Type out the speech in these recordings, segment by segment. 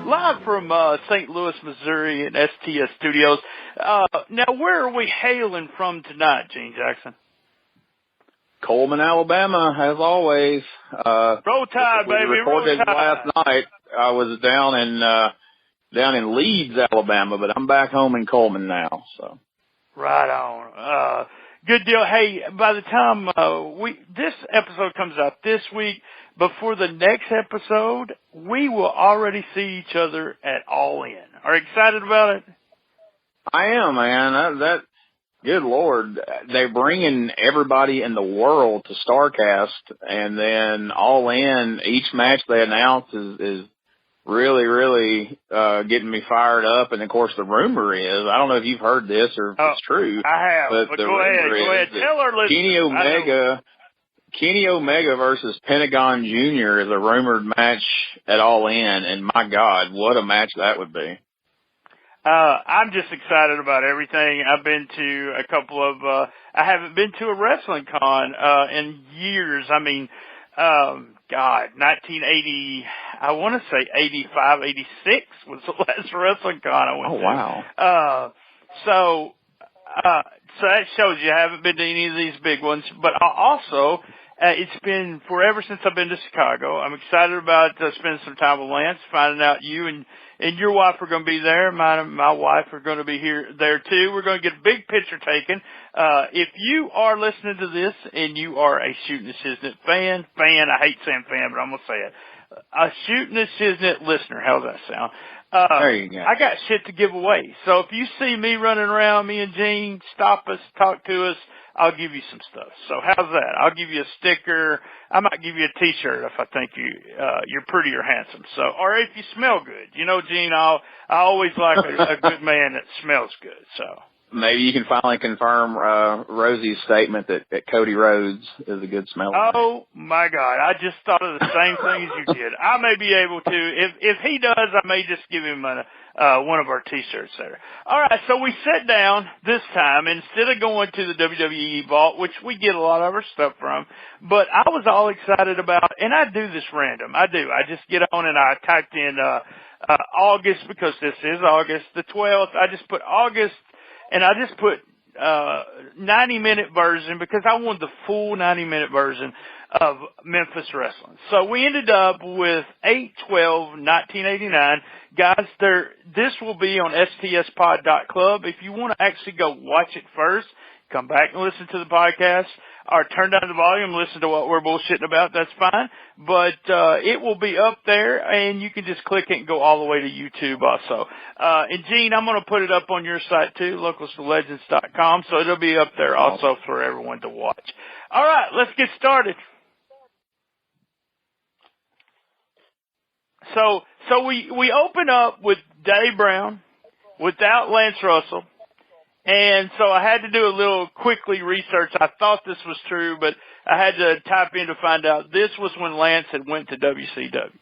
live from St. Louis, Missouri at STS Studios. Now, where are we hailing from tonight, Gene Jackson? Coleman, Alabama, as always. Roll Tide, baby, roll Tide. Last night, I was down in Leeds, Alabama, but I'm back home in Coleman now. So. Right on. Good deal. Hey, by the time this episode comes out this week, before the next episode, we will already see each other at All In. Are you excited about it? I am, man. Good Lord, they're bringing everybody in the world to StarCast, and then All In. Each match they announce is really, really getting me fired up. And of course, the rumor is, I don't know if you've heard this or if it's true. I have. But the go ahead. Tell our listeners. Kenny Omega versus Pentagon Jr. is a rumored match at All In, and my God, what a match that would be. I'm just excited about everything. I've been to a couple of, I haven't been to a wrestling con, in years. I mean, God, 1980, I want to say 85, 86 was the last wrestling con I went to. Oh, wow. So that shows you I haven't been to any of these big ones, but also, it's been forever since I've been to Chicago. I'm excited about spending some time with Lance, finding out you and your wife are going to be there. My wife are going to be there too. We're going to get a big picture taken. If you are listening to this and you are a Shooting the Shiznit fan, I hate saying fan, but I'm going to say it. A Shooting the Shiznit listener. How's that sound? There you go. I got shit to give away. So if you see me running around, me and Gene, stop us, talk to us, I'll give you some stuff. So how's that? I'll give you a sticker. I might give you a T-shirt if I think you're pretty or handsome. So, or if you smell good. You know, Gene, I always like a good man that smells good. So maybe you can finally confirm Rosie's statement that Cody Rhodes is a good smelling man. Oh my God! I just thought of the same thing as you did. I may be able to. If he does, I may just give him one of our T-shirts there. All right, so we sat down this time instead of going to the WWE Vault, which we get a lot of our stuff from. But I was all excited about, and I do this random. I do. I just get on and I typed in August because this is August the 12th. I just put August. And I just put 90-minute version because I wanted the full 90-minute version of Memphis Wrestling. So we ended up with 8/12/1989. Guys, this will be on stspod.club. If you want to actually go watch it first, come back and listen to the podcast, or turn down the volume, listen to what we're bullshitting about, that's fine. But it will be up there, and you can just click it and go all the way to YouTube also. And, Gene, I'm going to put it up on your site, too, localslegends.com, so it'll be up there also for everyone to watch. All right, let's get started. So we open up with Dave Brown without Lance Russell. And so I had to do a little quickly research. I thought this was true, but I had to type in to find out this was when Lance had went to WCW.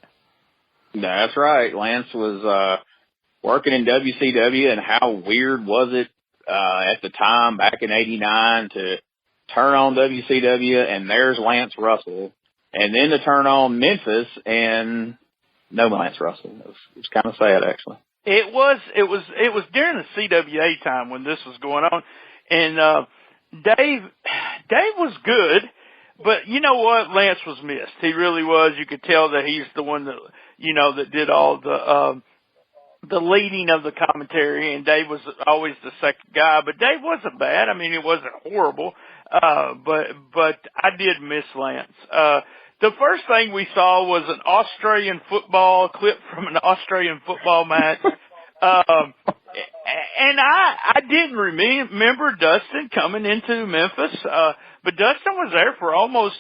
That's right. Lance was working in WCW, and how weird was it at the time back in '89 to turn on WCW and there's Lance Russell, and then to turn on Memphis and no Lance Russell. It was kind of sad, actually. It was during the CWA time when this was going on, and Dave was good, but you know what? Lance was missed. He really was. You could tell that he's the one that that did all the leading of the commentary, and Dave was always the second guy. But Dave wasn't bad. I mean, it wasn't horrible, but I did miss Lance. The first thing we saw was an Australian football clip from an Australian football match. And I didn't remember Dustin coming into Memphis, but Dustin was there for almost,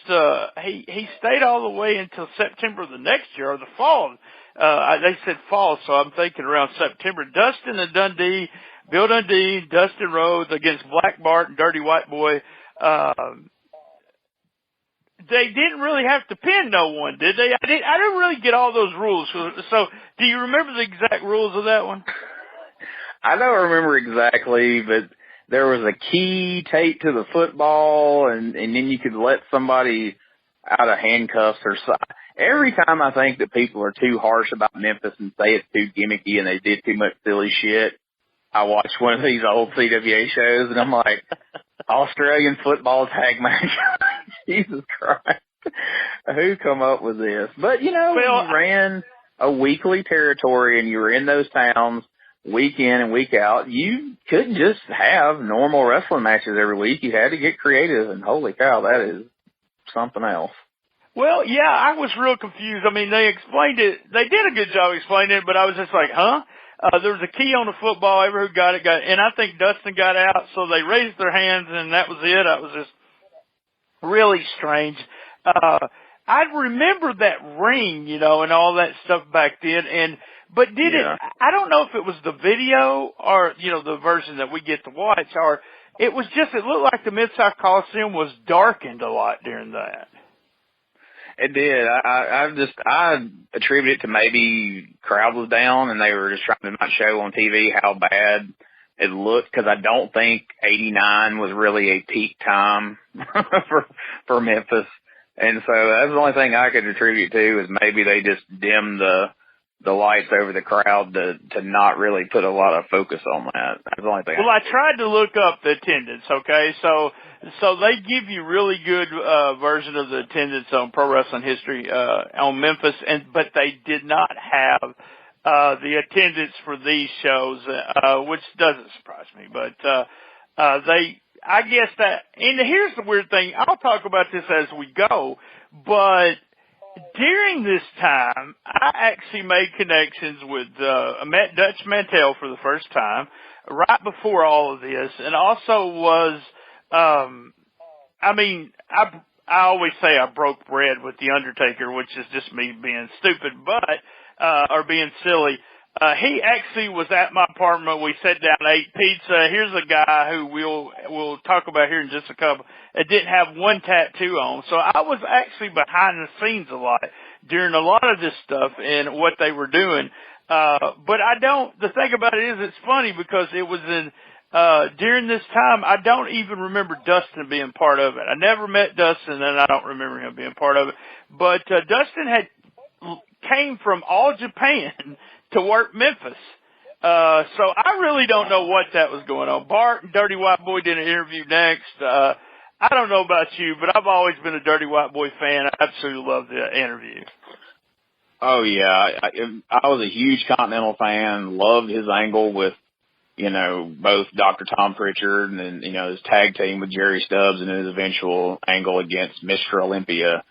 he stayed all the way until September of the next year, or the fall. They said fall, so I'm thinking around September. Dustin and Dundee, Bill Dundee, Dustin Rhodes against Black Bart and Dirty White Boy, they didn't really have to pin no one, did they? I didn't really get all those rules. So, do you remember the exact rules of that one? I don't remember exactly, but there was a key taped to the football, and then you could let somebody out of handcuffs or something. every time I think that people are too harsh about Memphis and say it's too gimmicky and they did too much silly shit, I watch one of these old CWA shows and I'm like, Australian football tag match. Jesus Christ. Who come up with this? But, when you ran a weekly territory and you were in those towns week in and week out, you couldn't just have normal wrestling matches every week. You had to get creative, and holy cow, that is something else. Well, yeah, I was real confused. I mean, they explained it. They did a good job explaining it, but I was just like, huh? There was a key on the football. Everyone who got it, and I think Dustin got out, so they raised their hands, and that was it. That was just really strange. I remember that ring, and all that stuff back then, but did it, I don't know if it was the video or, the version that we get to watch, or it was just, it looked like the Mid-South Coliseum was darkened a lot during that. It did. I attribute it to maybe crowd was down and they were just trying to not show on TV how bad it looked, because I don't think 89 was really a peak time for Memphis. And so that's the only thing I could attribute to, is maybe they just dimmed the lights over the crowd to not really put a lot of focus on that. That's the only thing. Well, I tried to look up the attendance, okay? So they give you really good version of the attendance on Pro Wrestling History on Memphis, but they did not have the attendance for these shows, which doesn't surprise me. But I guess that, and here's the weird thing. I'll talk about this as we go, but during this time, I actually made connections with, I met Dutch Mantell for the first time right before all of this, and also was, I always say I broke bread with The Undertaker, which is just me being stupid, or being silly. He actually was at my apartment. We sat down and ate pizza. Here's a guy who we'll talk about here in just a couple. It didn't have one tattoo on. So I was actually behind the scenes a lot during a lot of this stuff and what they were doing. But the thing about it is it's funny because it was during this time, I don't even remember Dustin being part of it. I never met Dustin and I don't remember him being part of it. But, Dustin came from all Japan to work Memphis. So I really don't know what that was going on. Bart and Dirty White Boy did an interview next. I don't know about you, but I've always been a Dirty White Boy fan. I absolutely love the interview. Oh, yeah. I was a huge Continental fan, loved his angle with, both Dr. Tom Pritchard and then, his tag team with Jerry Stubbs and his eventual angle against Mr. Olympia.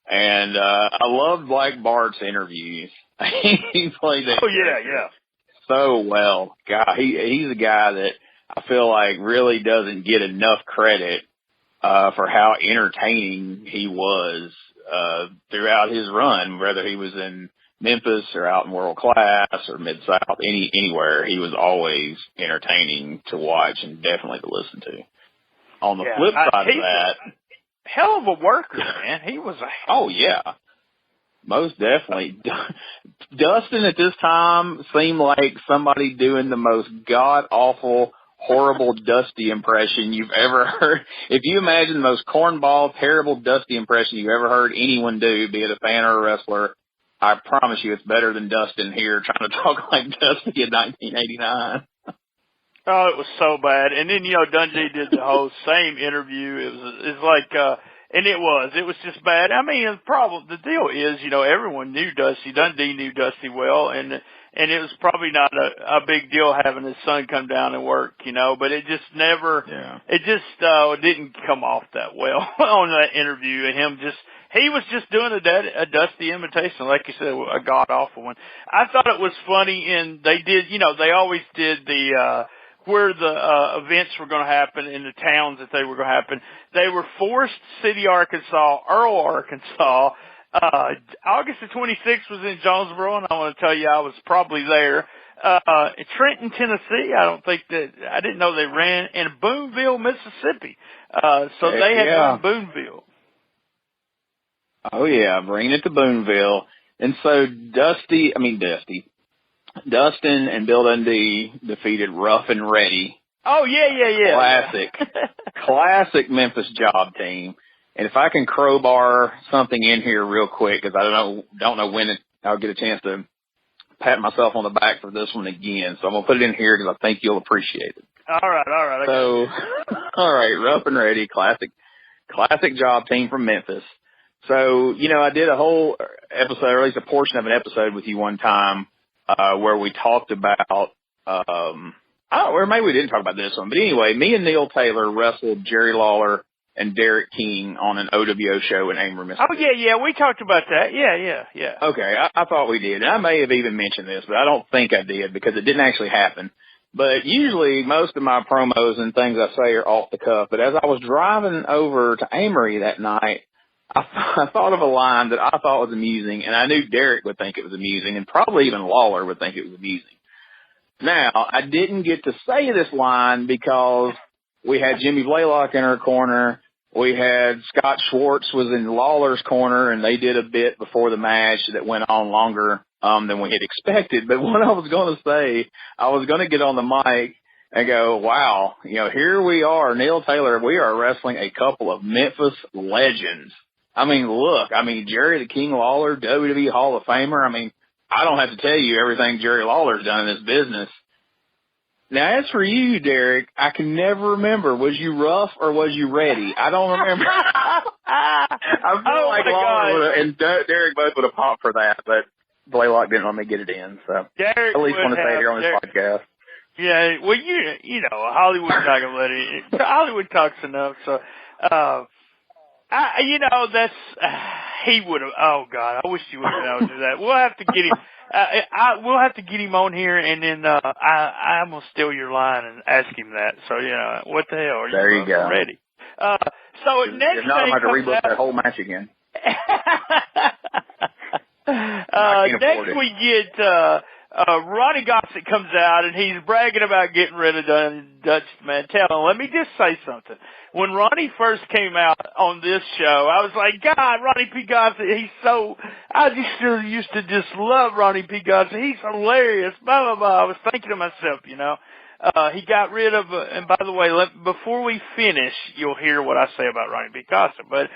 And I loved Black Bart's interviews. He played that so well. God, he's a guy that I feel like really doesn't get enough credit for how entertaining he was throughout his run, whether he was in Memphis or out in World Class or Mid-South, anywhere. He was always entertaining to watch and definitely to listen to. On the flip side of that, hell of a worker, man. He was oh, yeah. Most definitely. Dustin at this time seemed like somebody doing the most god-awful, horrible Dusty impression you've ever heard. If you imagine the most cornball, terrible Dusty impression you've ever heard anyone do, be it a fan or a wrestler, I promise you it's better than Dustin here trying to talk like Dusty in 1989. Oh, it was so bad. And then, Dundee did the whole same interview. It's like, and it was just bad. I mean, the deal is, everyone knew Dusty. Dundee knew Dusty well, and it was probably not a big deal having his son come down and work, but it just didn't come off that well on that interview. And he was just doing a Dusty imitation, like you said, a god-awful one. I thought it was funny, and they did, they always did where the events were going to happen in the towns that they were going to happen. They were Forest City, Arkansas, Earl, Arkansas. August the 26th was in Jonesboro, and I want to tell you I was probably there. Trenton, Tennessee, I didn't know they ran, and Boonville, Mississippi. So they had run Boonville. Oh, yeah, bringing it to Boonville. And so Dustin and Bill Dundee defeated Rough and Ready. Oh, yeah. Classic Memphis job team. And if I can crowbar something in here real quick, because I don't know when I'll get a chance to pat myself on the back for this one again. So I'm going to put it in here because I think you'll appreciate it. All right. So, all right, Rough and Ready, classic job team from Memphis. So, I did a whole episode, or at least a portion of an episode with you one time, where we talked about, or maybe we didn't talk about this one, but anyway, me and Neil Taylor wrestled Jerry Lawler and Derek King on an OWO show in Amory, Mississippi. Oh, yeah, we talked about that. Yeah. Okay, I thought we did. And I may have even mentioned this, but I don't think I did because it didn't actually happen. But usually most of my promos and things I say are off the cuff. But as I was driving over to Amory that night, I thought of a line that I thought was amusing, and I knew Derek would think it was amusing, and probably even Lawler would think it was amusing. Now, I didn't get to say this line because we had Jimmy Blaylock in our corner. We had Scott Schwartz was in Lawler's corner, and they did a bit before the match that went on longer than we had expected. But what I was going to say, I was going to get on the mic and go, wow, here we are, Neil Taylor, we are wrestling a couple of Memphis legends. I mean, look, Jerry the King Lawler, WWE Hall of Famer. I don't have to tell you everything Jerry Lawler's done in this business. Now, as for you, Derek, I can never remember. Was you rough or was you ready? I don't remember. I feel like Lawler and Derek both would have popped for that, but Blaylock didn't let me get it in. So Derek at least want to say it here on this podcast. Yeah, well, Hollywood's not going to let it. Hollywood talks enough, so, he would have, oh God, I wish you would have been able to do that. We'll have to get him, we'll have to get him on here and then, I'm going to steal your line and ask him that. So, what the hell are there you go. Ready? So next if not, I'm going to rebook that whole match again. Next we get, Ronnie Gossett comes out and he's bragging about getting rid of Dutch Mantel. And let me just say something. When Ronnie first came out on this show, I was like, God, Ronnie P. Gossett, I just used to just love Ronnie P. Gossett. He's hilarious, blah, blah, blah. I was thinking to myself, he got rid of, and by the way, before we finish, you'll hear what I say about Ronnie P. Gossett, but,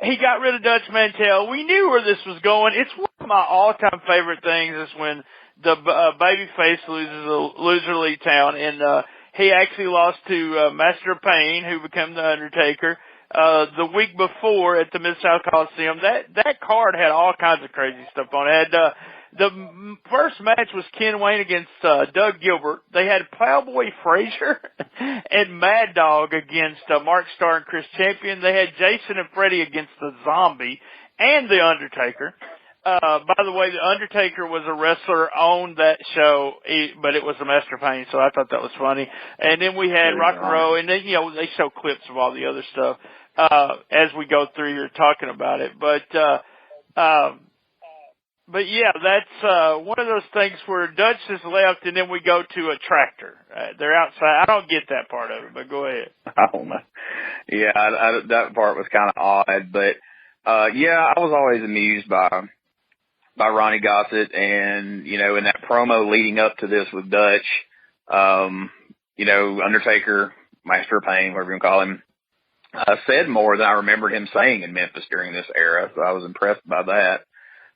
he got rid of Dutch Mantel. We knew where this was going. It's one of my all-time favorite things is when the babyface loses a loser leave town, and he actually lost to Master of Pain, who became the Undertaker. The week before at the Mid-South Coliseum, that card had all kinds of crazy stuff on it. It had, the first match was Ken Wayne against Doug Gilbert. They had Plowboy Frazier and Mad Dog against Mark Starr and Chris Champion. They had Jason and Freddie against the Zombie and the Undertaker. By the way, the Undertaker was a wrestler on that show, but it was a Master Pain, so I thought that was funny. And then we had Rock and Roll, and then, they show clips of all the other stuff, as we go through here talking about it. But yeah, that's, one of those things where Dutch is left and then we go to a tractor. They're outside. I don't get that part of it, but go ahead. I don't know. Yeah, that part was kind of odd, but, I was always amused by Ronnie Gossett and, in that promo leading up to this with Dutch, Undertaker, Master of Pain, whatever you want to call him, said more than I remembered him saying in Memphis during this era. So I was impressed by that.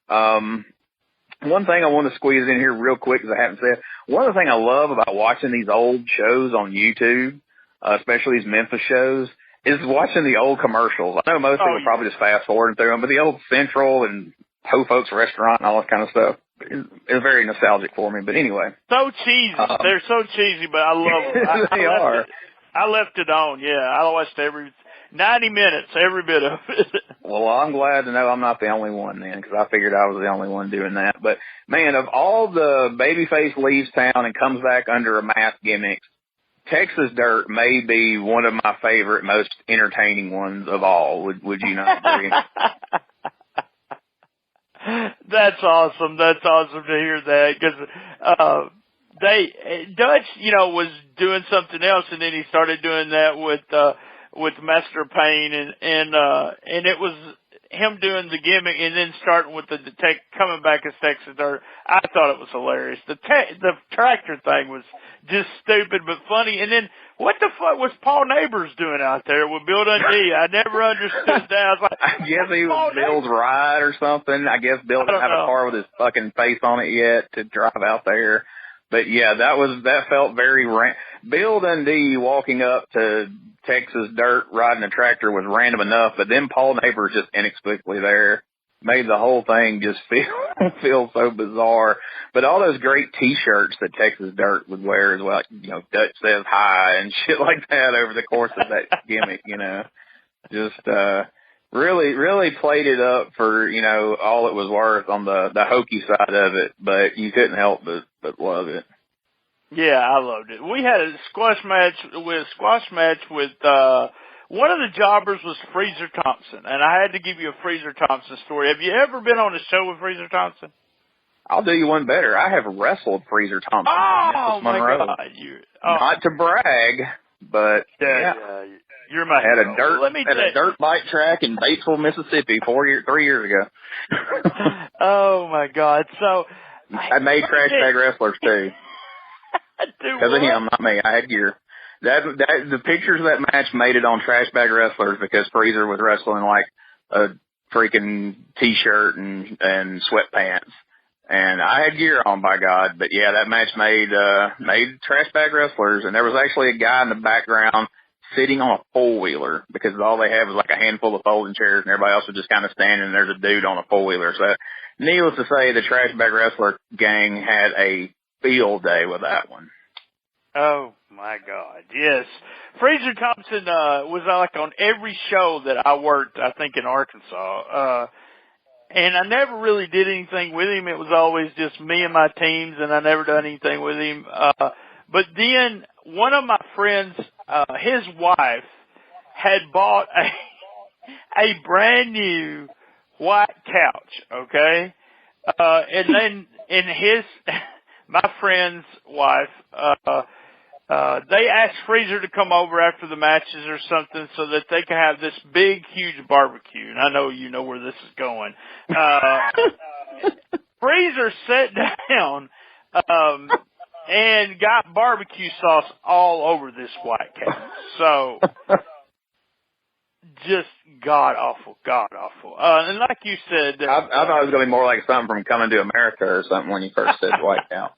One thing I want to squeeze in here real quick, because I haven't said, one of the things I love about watching these old shows on YouTube, especially these Memphis shows, is watching the old commercials. I know most people probably just fast forward through them, but the old Central and Ho Folks Restaurant and all that kind of stuff is very nostalgic for me. But anyway. So cheesy. They're so cheesy, but I love them. They are. I left it on, yeah. I watched 90 minutes, every bit of it. Well, I'm glad to know I'm not the only one then, because I figured I was the only one doing that. But, man, of all the babyface leaves town and comes back under a mask gimmicks, Texas Dirt may be one of my favorite, most entertaining ones of all. Would you not agree? That's awesome. That's awesome to hear that, because Dutch, was doing something else, and then he started doing that with Master Pain, and it was him doing the gimmick and then starting with the coming back as Texas Dirt, I thought it was hilarious. The tractor thing was just stupid but funny. And then what the fuck was Paul Neighbors doing out there with Bill Dundee? I never understood that. I was like, I guess he was Bill's ride or something. I guess Bill didn't have a car with his fucking face on it yet to drive out there. But yeah, that felt very Bill Dundee walking up to Texas Dirt riding a tractor was random enough, but then Paul Neighbors just inexplicably there made the whole thing just feel so bizarre. But all those great T-shirts that Texas Dirt would wear as well, you know, Dutch says hi and shit like that over the course of that gimmick, you know, just really played it up for, you know, all it was worth on the hokey side of it. But you couldn't help but love it. Yeah, I loved it. We had a squash match with one of the jobbers was Freezer Thompson, and I had to give you a Freezer Thompson story. Have you ever been on a show with Freezer Thompson? I'll do you one better. I have wrestled Freezer Thompson. Oh my God! Not to brag, but yeah. You're my at hero. a dirt bike track in Batesville, Mississippi, 3 years ago. Oh my God! So I made trash bag wrestlers too. Because of him, not me. I had gear. The pictures of that match made it on Trash Bag Wrestlers because Freezer was wrestling like a freaking T-shirt and sweatpants. And I had gear on, by God. But yeah, that match made Trash Bag Wrestlers. And there was actually a guy in the background sitting on a four-wheeler because all they had was like a handful of folding chairs and everybody else was just kind of standing and there's a dude on a four-wheeler. So needless to say, the Trash Bag Wrestler gang had a field day with that one. Oh my God, yes. Freezer Thompson was like on every show that I worked, I think in Arkansas. And I never really did anything with him. It was always just me and my teams, and I never done anything with him. But then one of my friends, his wife had bought a brand new white couch, okay? And then my friend's wife, they asked Freezer to come over after the matches or something so that they could have this big, huge barbecue. And I know you know where this is going. Freezer sat down and got barbecue sauce all over this white couch. So just god-awful. And like you said... I thought it was going to be more like something from Coming to America or something when you first said white couch.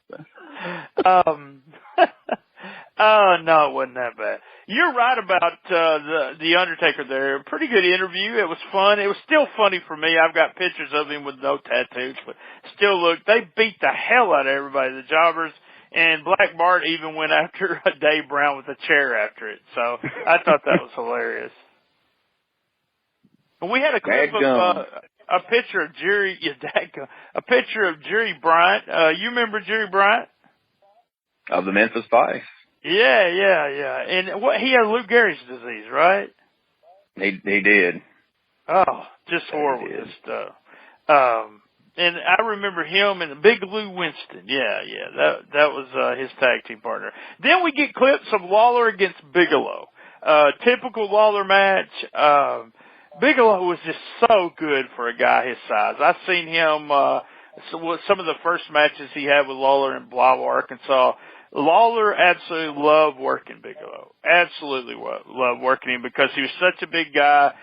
Oh, no, it wasn't that bad. You're right about the Undertaker there. Pretty good interview. It was fun. It was still funny for me. I've got pictures of him with no tattoos, but still, look, they beat the hell out of everybody, the jobbers, and Black Bart even went after Dave Brown with a chair after it. So I thought that was hilarious. We had a clip of a picture of Jerry Bryant. You remember Jerry Bryant? Of the Memphis Vice. Yeah. And he had Lou Gehrig's disease, right? He did. Oh, just horrible stuff. And I remember him and Big Lou Winston. Yeah. That was his tag team partner. Then we get clips of Lawler against Bigelow. Typical Lawler match. Bigelow was just so good for a guy his size. I've seen him some of the first matches he had with Lawler in Blythe, Arkansas. Lawler absolutely loved working Bigelow. Absolutely loved working him because he was such a big guy.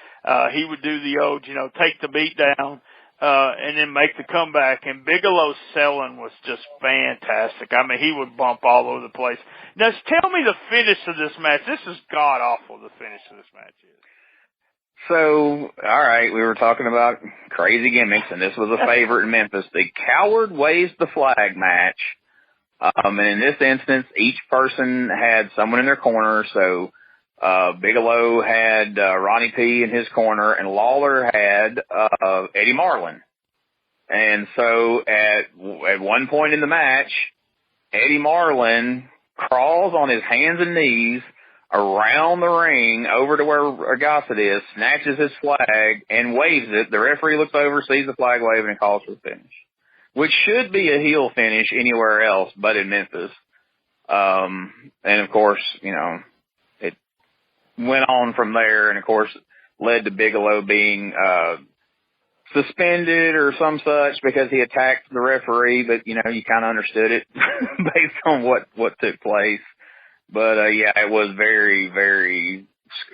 He would do the old, take the beat down, and then make the comeback. And Bigelow's selling was just fantastic. I mean, he would bump all over the place. Now, tell me the finish of this match. This is god-awful, the finish of this match is. So, all right, we were talking about crazy gimmicks, and this was a favorite in Memphis. The Coward Waves the Flag match. And in this instance, each person had someone in their corner. So, Bigelow had Ronnie P in his corner, and Lawler had Eddie Marlin. And so, at one point in the match, Eddie Marlin crawls on his hands and knees around the ring over to where Gossett is, snatches his flag, and waves it. The referee looks over, sees the flag waving, and calls for the finish, which should be a heel finish anywhere else but in Memphis. And, of course, it went on from there and, of course, led to Bigelow being suspended or some such because he attacked the referee, but, you know, you kind of understood it based on what took place. But, yeah, it was very, very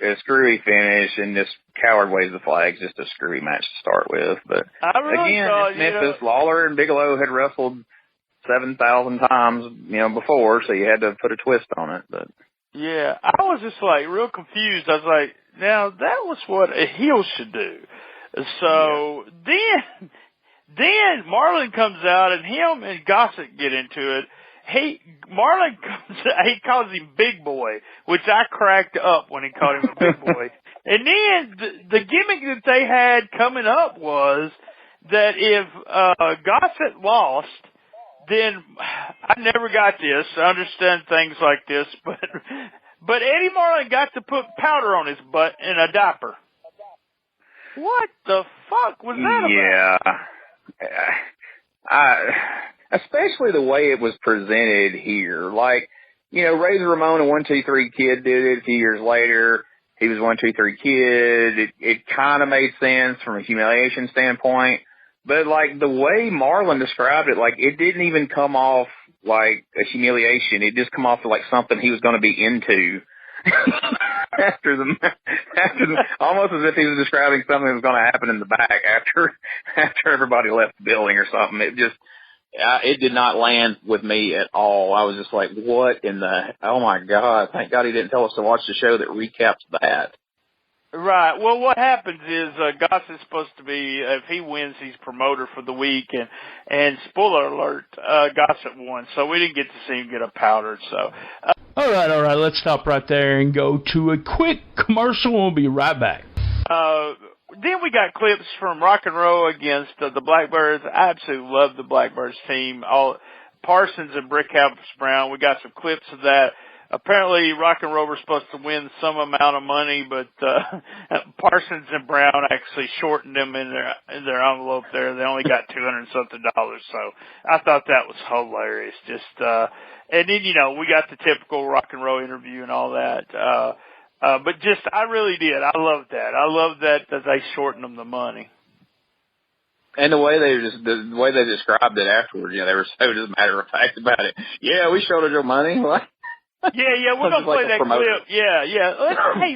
a screwy finish, and this Coward waves the flag, just a screwy match to start with. But, again, it's Memphis. Lawler and Bigelow had wrestled 7,000 times, you know, before, so you had to put a twist on it. But yeah, I was just like real confused. I was like, now that was what a heel should do. So then Marlon comes out, and him and Gossett get into it. Marlon he calls him Big Boy, which I cracked up when he called him a Big Boy. And then the gimmick that they had coming up was that if Gossett lost, then I never got this. I understand things like this, but Eddie Marlin got to put powder on his butt in a diaper. What the fuck was that about? Yeah. Especially the way it was presented here. Like, you know, Razor Ramon and 1-2-3 Kid did it a few years later. He was 1-2-3 Kid. It kind of made sense from a humiliation standpoint. But, like, the way Marlon described it, like, it didn't even come off like a humiliation. It just come off like something he was going to be into. after the almost as if he was describing something that was going to happen in the back after everybody left the building or something. It did not land with me at all. I was just like, what in the, oh my God, thank God he didn't tell us to watch the show that recaps that. Right. Well, what happens is Gossett's supposed to be, if he wins, he's promoter for the week, and spoiler alert, Gossett won, so we didn't get to see him get a powder. So, all right. Let's stop right there and go to a quick commercial. We'll be right back. Then we got clips from Rock and Roll against the Blackbirds. I absolutely love the Blackbirds team. All Parsons and Brickhouse Brown. We got some clips of that. Apparently, Rock and Roll were supposed to win some amount of money, but Parsons and Brown actually shortened them in their envelope there. They only got $200-something. So I thought that was hilarious. And then, you know, we got the typical Rock and Roll interview and all that. But I really did. I loved that. I loved that they shortened them the money. And the way they described it afterwards, you know, they were so just matter of fact about it. Yeah, we shorted your money. What? Yeah, we're gonna play that clip. Yeah.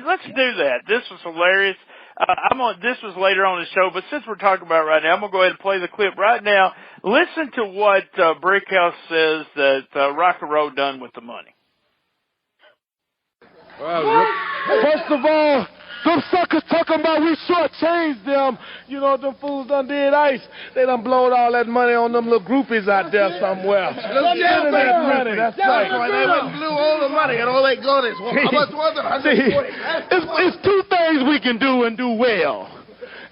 Let's do that. This was hilarious. This was later on in the show, but since we're talking about it right now, I'm gonna go ahead and play the clip right now. Listen to what Brickhouse says that Rock and Roll done with the money. Well, first of all, them suckers talking about we shortchanged them. You know, them fools done did ice. They done blowed all that money on them little groupies out there somewhere. That's right. They went and blew all the money and all they got is, how much was it? It's two things we can do and do well.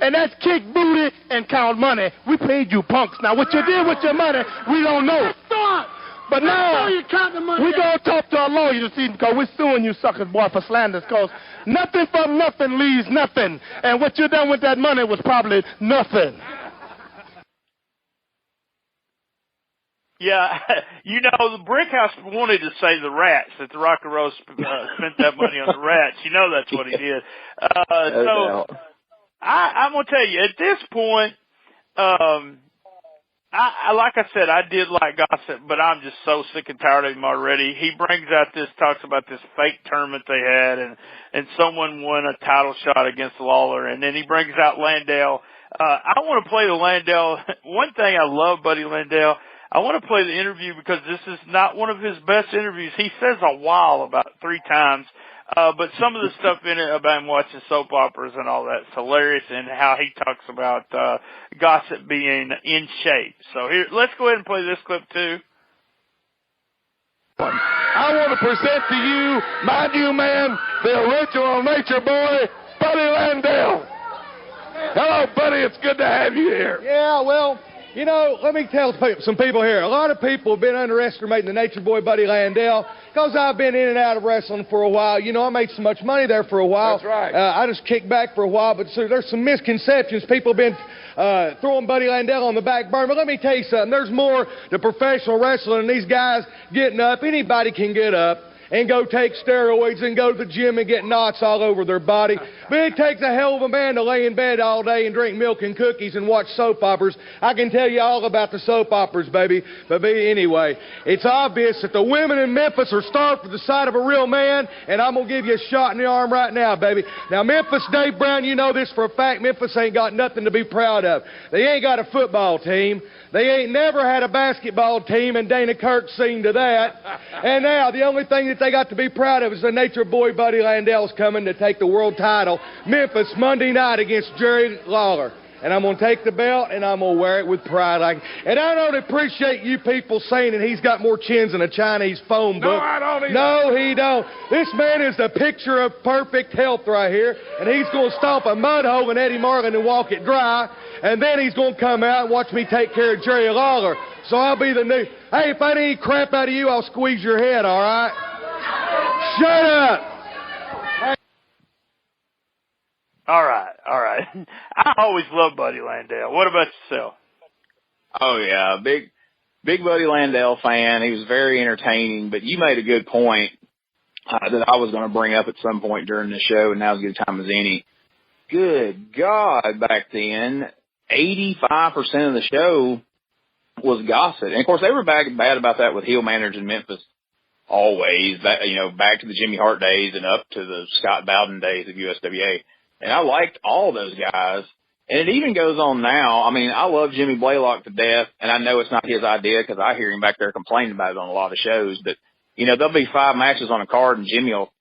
And that's kick booty and count money. We paid you punks. Now, what you did with your money, we don't know. But now, we're going to talk to our lawyer to see, because we're suing you suckers, boy, for slanders, because nothing from nothing leaves nothing. And what you done with that money was probably nothing. Yeah, you know, the Brickhouse wanted to say the Rats, that the Rock and Roll spent that money on the Rats. You know that's what he did. So, I'm going to tell you, at this point, like I said, I did like Gossett, but I'm just so sick and tired of him already. He talks about this fake tournament they had, and someone won a title shot against Lawler, and then he brings out Landale. I want to play the Landale. One thing I love, Buddy Landale, I want to play the interview because this is not one of his best interviews. He says a while about 3 times. But some of the stuff in it about him watching soap operas and all that's hilarious, and how he talks about Gossett being in shape. So here, let's go ahead and play this clip too. I want to present to you my new man, the original Nature Boy, Buddy Landale. Hello, Buddy. It's good to have you here. Yeah, well, you know, let me tell some people here. A lot of people have been underestimating the Nature Boy, Buddy Landale, because I've been in and out of wrestling for a while. You know, I made so much money there for a while. That's right. I just kicked back for a while, but so there's some misconceptions. People have been throwing Buddy Landale on the back burner. But let me tell you something. There's more to professional wrestling than these guys getting up. Anybody can get up and go take steroids and go to the gym and get knots all over their body. But it takes a hell of a man to lay in bed all day and drink milk and cookies and watch soap operas. I can tell you all about the soap operas, baby. But anyway, it's obvious that the women in Memphis are starved for the sight of a real man, and I'm going to give you a shot in the arm right now, baby. Now, Memphis, Dave Brown, you know this for a fact. Memphis ain't got nothing to be proud of. They ain't got a football team. They ain't never had a basketball team, and Dana Kirk's seen to that. And now, the only thing that they got to be proud of is the Nature Boy Buddy Landell's coming to take the world title, Memphis, Monday night against Jerry Lawler. And I'm going to take the belt, and I'm going to wear it with pride. And I don't appreciate you people saying that he's got more chins than a Chinese phone book. No, I don't either. No, he don't. This man is the picture of perfect health right here, and he's going to stomp a mud hole in Eddie Marlin and walk it dry, and then he's going to come out and watch me take care of Jerry Lawler. So I'll be the new... Hey, if I need any crap out of you, I'll squeeze your head, all right? Shut up! All right. I always loved Buddy Landell. What about yourself? Oh yeah, big Buddy Landell fan. He was very entertaining, but you made a good point that I was going to bring up at some point during the show, and now's as good a time as any. Good God, back then, 85% of the show was gossip. And of course, they were bad about that with heel managers in Memphis always, back to the Jimmy Hart days and up to the Scott Bowden days of USWA. And I liked all those guys. And it even goes on now. I mean, I love Jimmy Blaylock to death, and I know it's not his idea because I hear him back there complaining about it on a lot of shows. But, there'll be 5 matches on a card, and Jimmy will,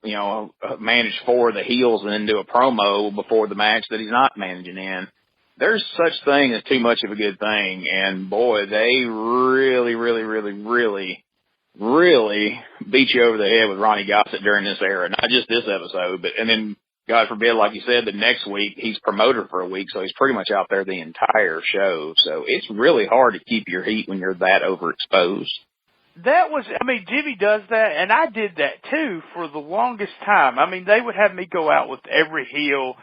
manage 4 of the heels and then do a promo before the match that he's not managing in. There's such thing as too much of a good thing. And, boy, they really, really, really, really, really beat you over the head with Ronnie Gossett during this era. Not just this episode, and then, God forbid, like you said, the next week he's promoter for a week, so he's pretty much out there the entire show. So it's really hard to keep your heat when you're that overexposed. Jimmy does that, and I did that too for the longest time. I mean, they would have me go out with every heel,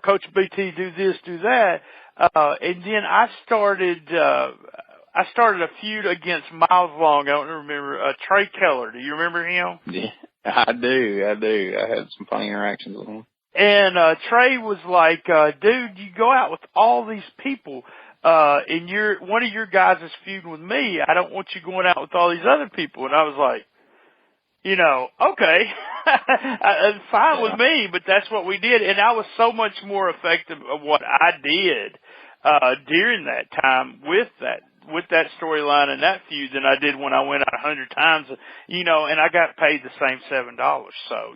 Coach BT, do this, do that. And then I started a feud against Miles Long. I don't remember, Trey Keller. Do you remember him? Yeah. I do. I had some funny interactions with him. And Trey was like, dude, you go out with all these people, and one of your guys is feuding with me. I don't want you going out with all these other people. And I was like, okay, it's fine with me, but that's what we did. And I was so much more effective at what I did during that time with that storyline and that feud than I did when I went out 100 times, and I got paid the same $7. So,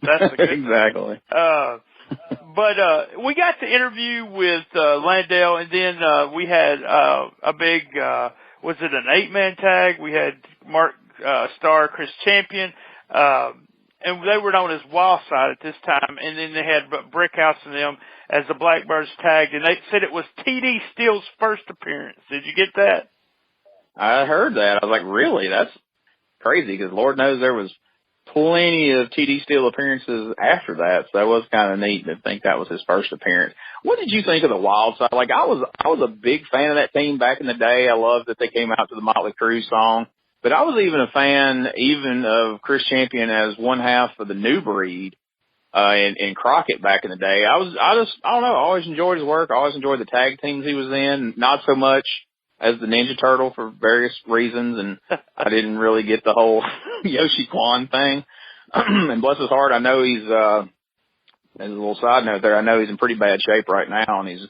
that's a good exactly. But we got the interview with Landell, and then we had a big, was it an 8-man tag? We had Mark Starr, Chris Champion, and they were known as Wild Side at this time, and then they had Brickhouse and them as the Blackbirds tagged, and they said it was T.D. Steele's first appearance. Did you get that? I heard that. I was like, really? That's crazy, because Lord knows there was plenty of T.D. Steele appearances after that, so that was kind of neat to think that was his first appearance. What did you think of the Wild Side? Like, I was a big fan of that team back in the day. I loved that they came out to the Motley Crue song. But I was even a fan of Chris Champion as one half of the New Breed in Crockett back in the day. I don't know, I always enjoyed his work. I always enjoyed the tag teams he was in, not so much as the Ninja Turtle for various reasons, and I didn't really get the whole Yoshi Kwan thing. And bless his heart, I know he's, as a little side note there, I know he's in pretty bad shape right now, and he's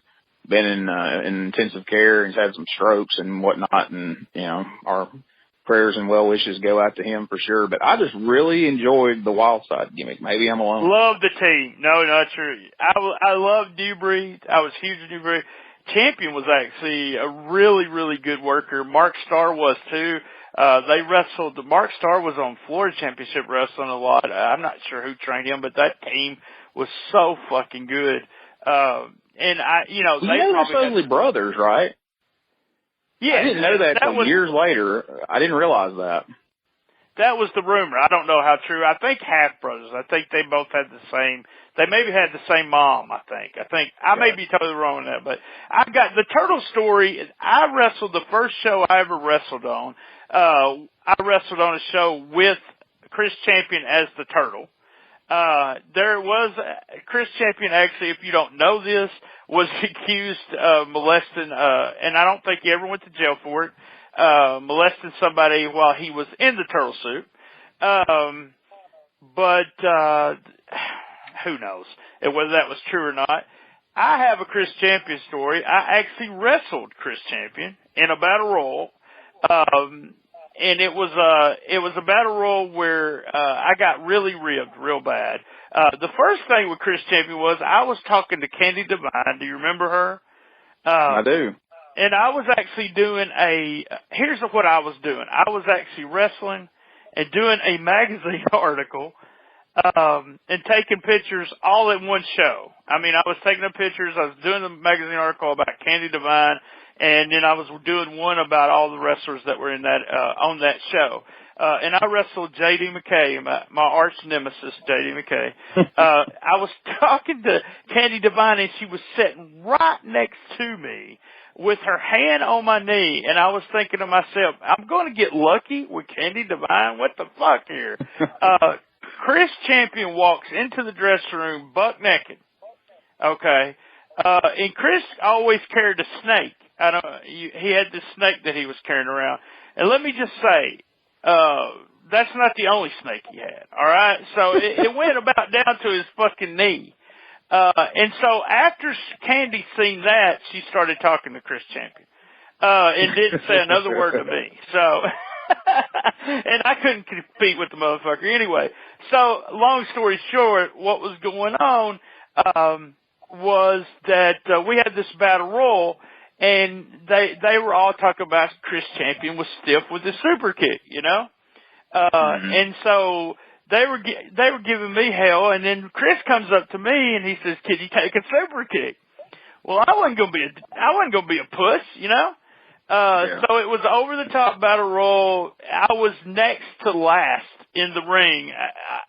been in intensive care, and he's had some strokes and whatnot, and, our prayers and well wishes go out to him for sure. But I just really enjoyed the Wild Side gimmick. Maybe I'm alone. Love the team. No, not true. I love New Breed. I was huge in New Breed. Champion was actually a really, really good worker. Mark Starr was too. They wrestled. Mark Starr was on Florida Championship Wrestling a lot. I'm not sure who trained him, but that team was so fucking good. And they were supposedly brothers, right? Yeah, I didn't know that until years later. I didn't realize that. That was the rumor. I don't know how true. I think half brothers. I think they both had the same. They maybe had the same mom. I may be totally wrong on that, but I got the Turtle story. I wrestled the first show I ever wrestled on. I wrestled on a show with Chris Champion as the Turtle. There was Chris Champion, actually, if you don't know this, was accused of molesting, and I don't think he ever went to jail for it, molesting somebody while he was in the turtle suit. But who knows whether that was true or not. I have a Chris Champion story. I actually wrestled Chris Champion in a battle royal, and it was a battle royal where I got really ribbed real bad. The first thing with Chris Champion was I was talking to Candy Divine. Do you remember her? I do. And I was actually doing here's what I was doing. I was actually wrestling and doing a magazine article, and taking pictures all in one show. I mean, I was taking the pictures, I was doing the magazine article about Candy Divine, and then I was doing one about all the wrestlers that were in that, on that show. And I wrestled J.D. McKay, my arch nemesis, J.D. McKay. I was talking to Candy Divine, and she was sitting right next to me with her hand on my knee, and I was thinking to myself, I'm going to get lucky with Candy Divine? What the fuck here? Chris Champion walks into the dressing room buck naked. Okay. And Chris always carried a snake. He had this snake that he was carrying around. And let me just say, that's not the only snake he had. All right. So it went about down to his fucking knee. And so after Candy seen that, she started talking to Chris Champion, and didn't say another word to me. So, and I couldn't compete with the motherfucker anyway. So, long story short, what was going on, was that, we had this battle royal, and they were all talking about Chris Champion was stiff with his super kick, you know? And so, they were giving me hell, and then Chris comes up to me and he says, "Can you take a super kick?" Well, I wasn't gonna be a puss, you know. So it was over the top battle royal. I was next to last in the ring.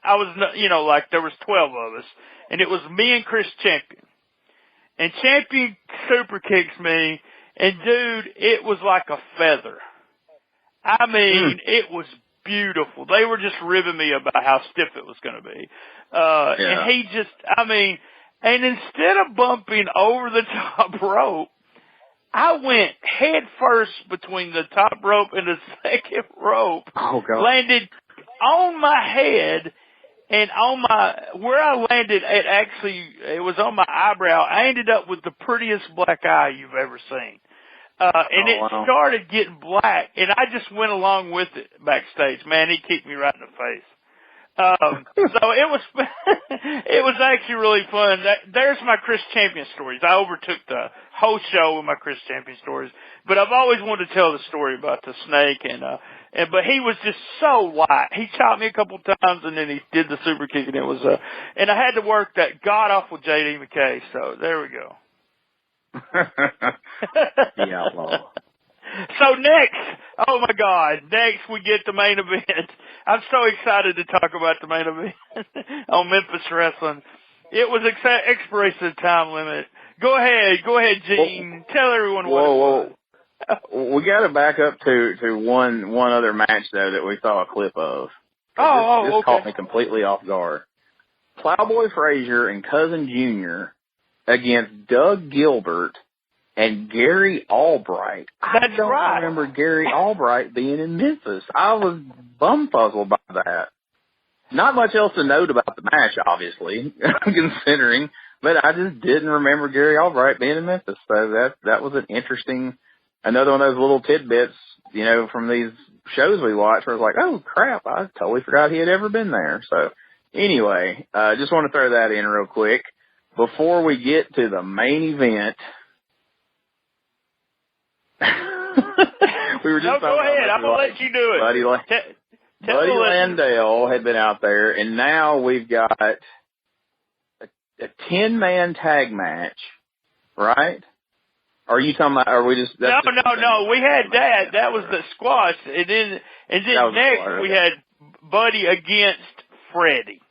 I was, you know, like there was 12 of us, and it was me and Chris Champion. And Champion super kicks me, and dude, it was like a feather. I mean, it was beautiful. They were just ribbing me about how stiff it was going to be. And he just, I mean, and instead of bumping over the top rope, I went head first between the top rope and the second rope. Oh, God. Landed on my head, and where I landed, it was on my eyebrow. I ended up with the prettiest black eye you've ever seen. And it started getting black, and I just went along with it backstage. Man, he kicked me right in the face. So it was actually really fun. There's my Chris Champion stories. I overtook the whole show with my Chris Champion stories, but I've always wanted to tell the story about the snake, but he was just so light. He chopped me a couple times, and then he did the super kick, and it was, and I had to work that god awful J.D. McKay. So there we go. The outlaw. So next, oh my God, next we get the main event. I'm so excited to talk about the main event on Memphis Wrestling. It was expiration of time limit. Go ahead, Gene. Tell everyone what it was. We got to back up to one other match though that we saw a clip of. This caught me completely off guard. Plowboy Frazier and Cousin Jr. against Doug Gilbert and Gary Albright. I don't remember Gary Albright being in Memphis. I was bumfuzzled by that. Not much else to note about the match, obviously, considering, but I just didn't remember Gary Albright being in Memphis. So that was an interesting, another one of those little tidbits, you know, from these shows we watch where I was like, oh crap, I totally forgot he had ever been there. So anyway, just want to throw that in real quick before we get to the main event. We were just go ahead. I'm going to let you do it. Buddy Landale had been out there, and now we've got a 10-man tag match, right? Are you talking about, are we just... No. We had that. That was the squash. And then next we had Buddy against Freddie.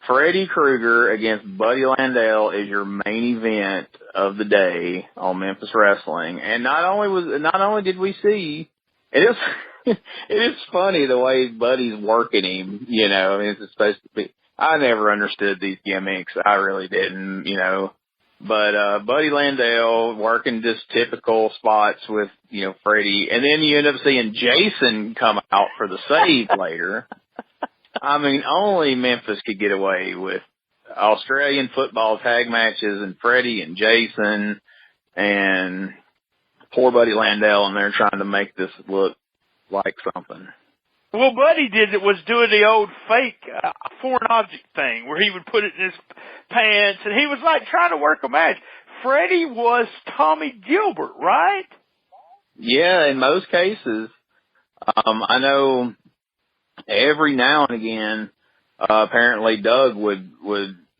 Freddie Krueger against Buddy Landale is your main event of the day on Memphis Wrestling. And not only did we see, it is, It is funny the way Buddy's working him, you know. I mean, it's supposed to be. I never understood these gimmicks. I really didn't, you know. But Buddy Landell working just typical spots with, you know, Freddie. And then you end up seeing Jason come out for the save later. I mean, only Memphis could get away with Australian football tag matches and Freddie and Jason and poor Buddy Landell, and they're trying to make this look like something. Well, Buddy was doing the old fake foreign object thing where he would put it in his pants, and he was like trying to work a match. Freddie was Tommy Gilbert, right? Yeah, in most cases. I know every now and again, apparently Doug would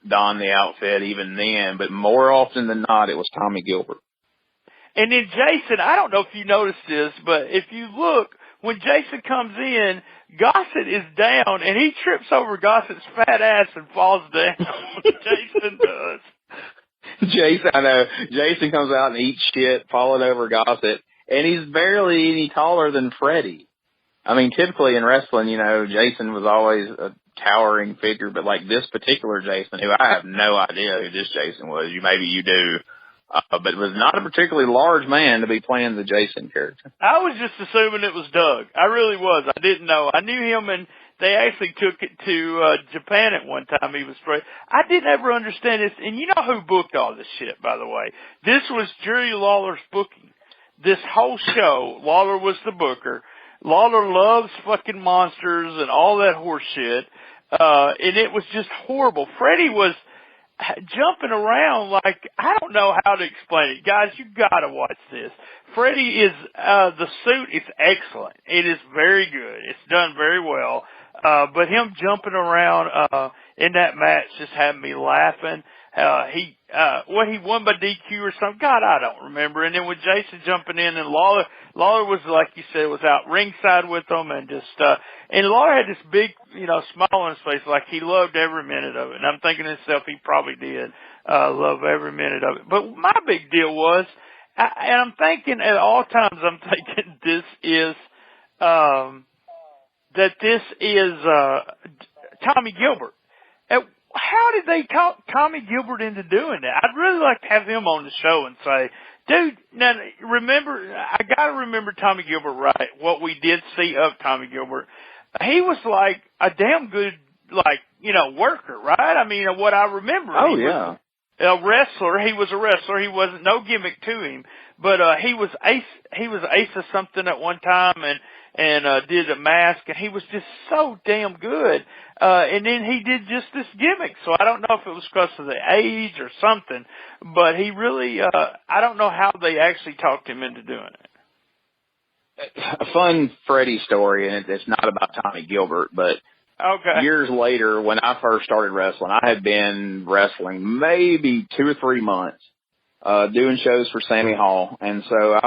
don the outfit even then, but more often than not, it was Tommy Gilbert. And then Jason, I don't know if you noticed this, but if you look, when Jason comes in, Gossett is down, and he trips over Gossett's fat ass and falls down. Jason does. I know. Jason comes out and eats shit, falling over Gossett, and he's barely any taller than Freddie. I mean, typically in wrestling, you know, Jason was always a towering figure, but like this particular Jason, who I have no idea who this Jason was. Maybe you do. But was not a particularly large man to be playing the Jason character. I was just assuming it was Doug. I really was. I didn't know. I knew him, and they actually took it to Japan at one time. He was great. I didn't ever understand this. And you know who booked all this shit, by the way? This was Jerry Lawler's booking. This whole show, Lawler was the booker. Lawler loves fucking monsters and all that horse shit. And it was just horrible. Freddie was jumping around like, I don't know how to explain it. Guys, you gotta watch this. Freddie is, the suit is excellent. It is very good. It's done very well. But him jumping around, in that match just had me laughing. He won by DQ or something. God, I don't remember. And then with Jason jumping in, and Lawler was, like you said, was out ringside with them, and just, and Lawler had this big, you know, smile on his face, like he loved every minute of it. And I'm thinking to myself, he probably did, love every minute of it. But my big deal was, and I'm thinking at all times, I'm thinking this is, that this is, Tommy Gilbert. How did they talk Tommy Gilbert into doing that? I'd really like to have him on the show and say, dude, now remember, I gotta remember Tommy Gilbert right, what we did see of Tommy Gilbert. He was like a damn good, like, you know, worker, right? I mean, what I remember. Oh, yeah. A wrestler. He was a wrestler. He wasn't, no gimmick to him, but, he was ace of something at one time, and did a mask, and he was just so damn good. And then he did just this gimmick. So I don't know if it was because of the age or something, but he really, I don't know how they actually talked him into doing it. A fun Freddie story, and it's not about Tommy Gilbert, but okay. Years later, when I first started wrestling, I had been wrestling maybe 2 or 3 months, doing shows for Sammy Hall. And so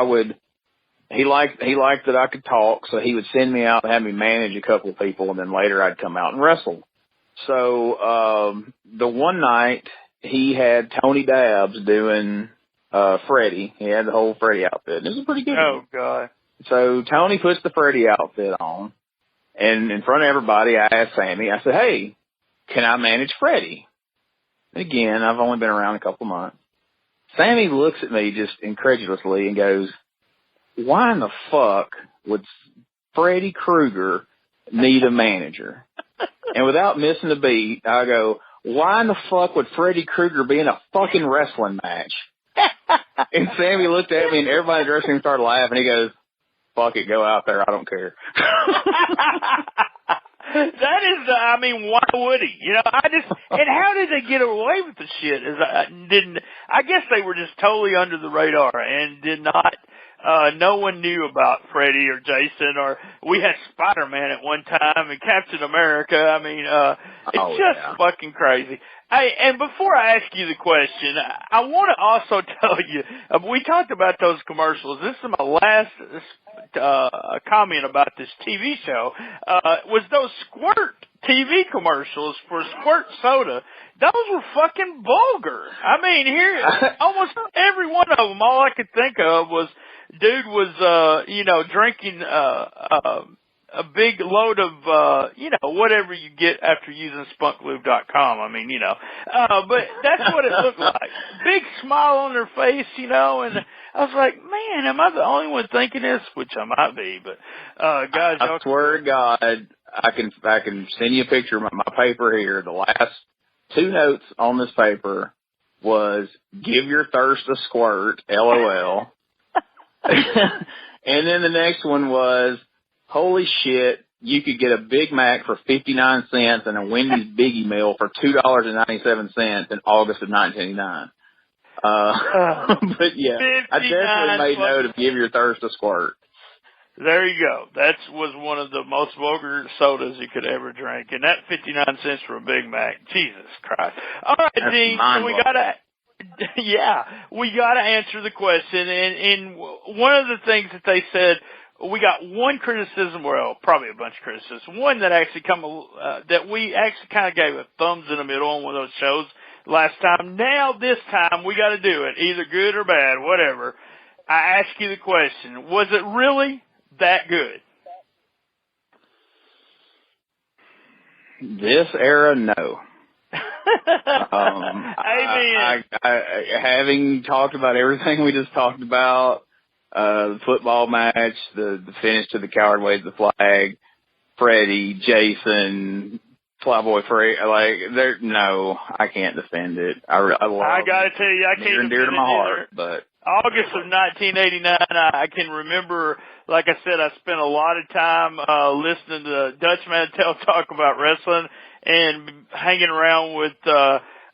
he liked that I could talk, so he would send me out and have me manage a couple of people, and then later I'd come out and wrestle. So, the one night he had Tony Dabbs doing, Freddie. He had the whole Freddie outfit. And it was a pretty good one. Oh, God. So Tony puts the Freddie outfit on, and in front of everybody, I asked Sammy, I said, hey, can I manage Freddie? And again, I've only been around a couple months. Sammy looks at me just incredulously and goes, why in the fuck would Freddy Krueger need a manager? And without missing a beat, I go, why in the fuck would Freddy Krueger be in a fucking wrestling match? And Sammy looked at me, and everybody in the dressing room started laughing. He goes, fuck it, go out there, I don't care. That is, I mean, why would he? You know, and how did they get away with the shit? I guess they were just totally under the radar and did not, no one knew about Freddie or Jason, or we had Spider-Man at one time and Captain America. I mean, it's just fucking crazy. Hey, and before I ask you the question, I want to also tell you, we talked about those commercials. This is my last comment about this TV show, was those Squirt TV commercials for Squirt Soda. Those were fucking vulgar. I mean, here, almost every one of them, all I could think of was dude was, drinking, a big load of, whatever you get after using spunklube.com. I mean, but that's what it looked like. Big smile on their face, and I was like, man, am I the only one thinking this? Which I might be, but, guys, I swear to God, I can send you a picture of my paper here. The last 2 notes on this paper was, give your thirst a squirt, LOL. And then the next one was, holy shit, you could get a Big Mac for 59 cents and a Wendy's Biggie Meal for $2.97 in August of 1989. But yeah, I definitely made note of give your thirst a squirt. There you go. That was one of the most vulgar sodas you could ever drink. And that 59 cents for a Big Mac. Jesus Christ. All right, Dean, so we gotta answer the question. And one of the things that they said, we got one criticism, well, probably a bunch of criticism. One that actually that we actually kind of gave a thumbs in the middle on one of those shows last time. Now, this time, we got to do it, either good or bad, whatever. I ask you the question: was it really that good? This era, no. Amen. Having talked about everything we just talked about. The football match, the finish to the Coward Waves the Flag, Freddie, Jason, Flyboy Freddy, no, I can't defend it. I gotta tell you, I can't near and dear to my heart, but August of 1989, I can remember, like I said, I spent a lot of time, listening to Dutch Mantel talk about wrestling and hanging around with,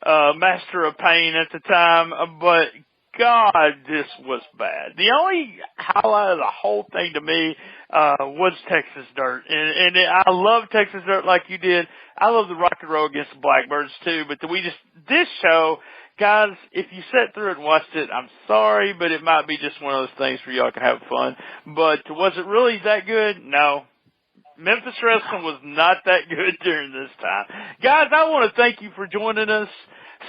Master of Pain at the time, but God, this was bad. The only highlight of the whole thing to me was Texas Dirt, and I love Texas Dirt like you did. I love the Rock and Roll against the Blackbirds too. But this show, guys, if you sat through it and watched it, I'm sorry, but it might be just one of those things where y'all can have fun. But was it really that good? No. Memphis Wrestling was not that good during this time. Guys, I want to thank you for joining us.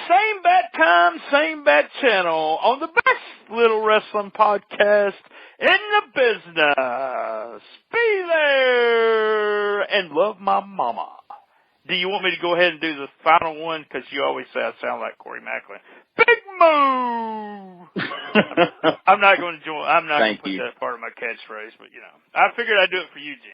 Same bat time, same bat channel on the best little wrestling podcast in the business. Be there and love my mama. Do you want me to go ahead and do the final one? Because you always say I sound like Corey Macklin. Big move! I'm not going to join. I'm not going to put that part of my catchphrase, but I figured I'd do it for you, Jim.